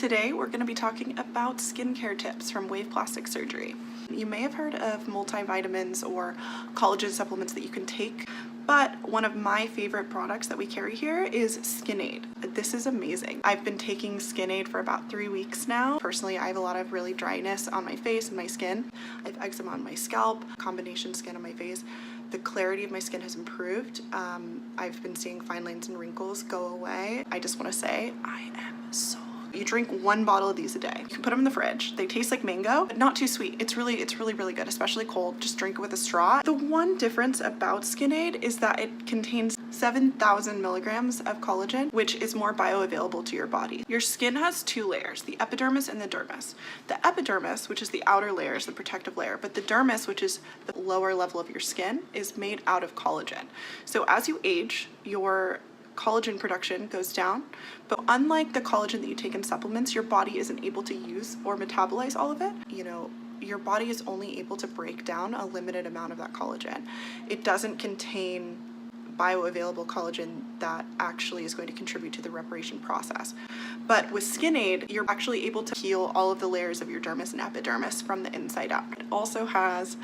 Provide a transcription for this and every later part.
Today we're going to be talking about skincare tips from Wave Plastic Surgery. You may have heard of multivitamins or collagen supplements that you can take, but one of my favorite products that we carry here is Skinade. This is amazing. I've been taking Skinade for about 3 weeks now. Personally, I have a lot of really dryness on my face and my skin. I have eczema on my scalp, combination skin on my face. The clarity of my skin has improved. I've been seeing fine lines and wrinkles go away. I just want to say I am so. You drink 1 bottle of these a day. You can put them in the fridge. They taste like mango, but not too sweet. It's really good, especially cold. Just drink it with a straw. The one difference about Skinade is that it contains 7,000 milligrams of collagen, which is more bioavailable to your body. Your skin has 2 layers, the epidermis and the dermis. The epidermis, which is the outer layer, is the protective layer, but the dermis, which is the lower level of your skin, is made out of collagen. So as you age, your collagen production goes down, but unlike the collagen that you take in supplements, your body isn't able to use or metabolize all of it. Your body is only able to break down a limited amount of that collagen. It doesn't contain bioavailable collagen that actually is going to contribute to the reparation process. But with Skinade, you're actually able to heal all of the layers of your dermis and epidermis from the inside out. It also has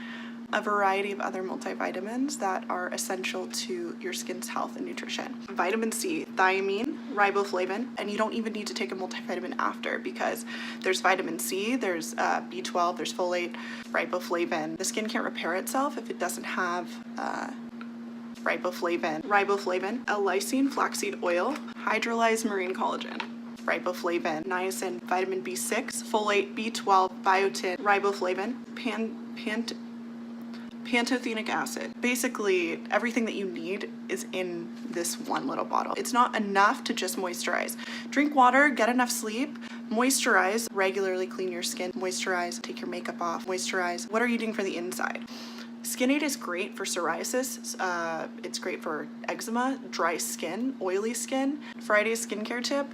a variety of other multivitamins that are essential to your skin's health and nutrition. Vitamin C, thiamine, riboflavin, and you don't even need to take a multivitamin after because there's vitamin C, there's B12, there's folate, riboflavin. The skin can't repair itself if it doesn't have riboflavin, L-lysine, flaxseed oil, hydrolyzed marine collagen, riboflavin, niacin, vitamin B6, folate, B12, biotin, riboflavin, pantothenic acid. Basically, everything that you need is in this one little bottle. It's not enough to just moisturize. Drink water, get enough sleep, moisturize, regularly clean your skin, moisturize, take your makeup off, moisturize. What are you doing for the inside? Skinade is great for psoriasis. It's great for eczema, dry skin, oily skin. Friday's skincare tip,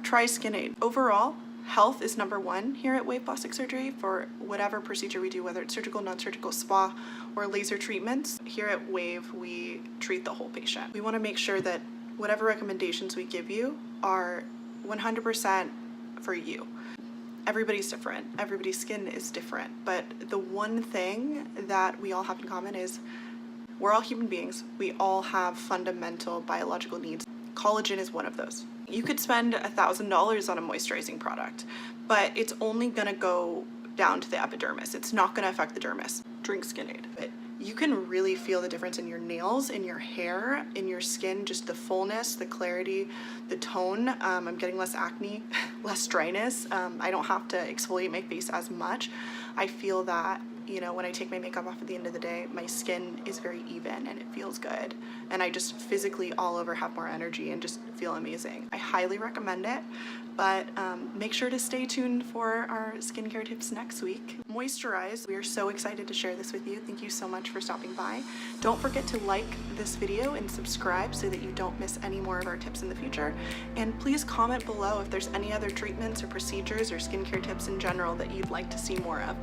try Skinade. Overall, health is #1 here at Wave Plastic Surgery for whatever procedure we do, whether it's surgical, non-surgical, spa, or laser treatments. Here at Wave, we treat the whole patient. We want to make sure that whatever recommendations we give you are 100% for you. Everybody's different. Everybody's skin is different. But the one thing that we all have in common is we're all human beings. We all have fundamental biological needs. Collagen is one of those. You could spend $1,000 on a moisturizing product, but it's only gonna go down to the epidermis. It's not gonna affect the dermis. Drink Skinade. But you can really feel the difference in your nails, in your hair, in your skin, just the fullness, the clarity, the tone. I'm getting less acne, less dryness. I don't have to exfoliate my face as much. I feel that when I take my makeup off at the end of the day, my skin is very even and it feels good. And I just physically all over have more energy and just feel amazing. I highly recommend it, but make sure to stay tuned for our skincare tips next week. Moisturize. We are so excited to share this with you. Thank you so much for stopping by. Don't forget to like this video and subscribe so that you don't miss any more of our tips in the future. And please comment below if there's any other treatments or procedures or skincare tips in general that you'd like to see more of.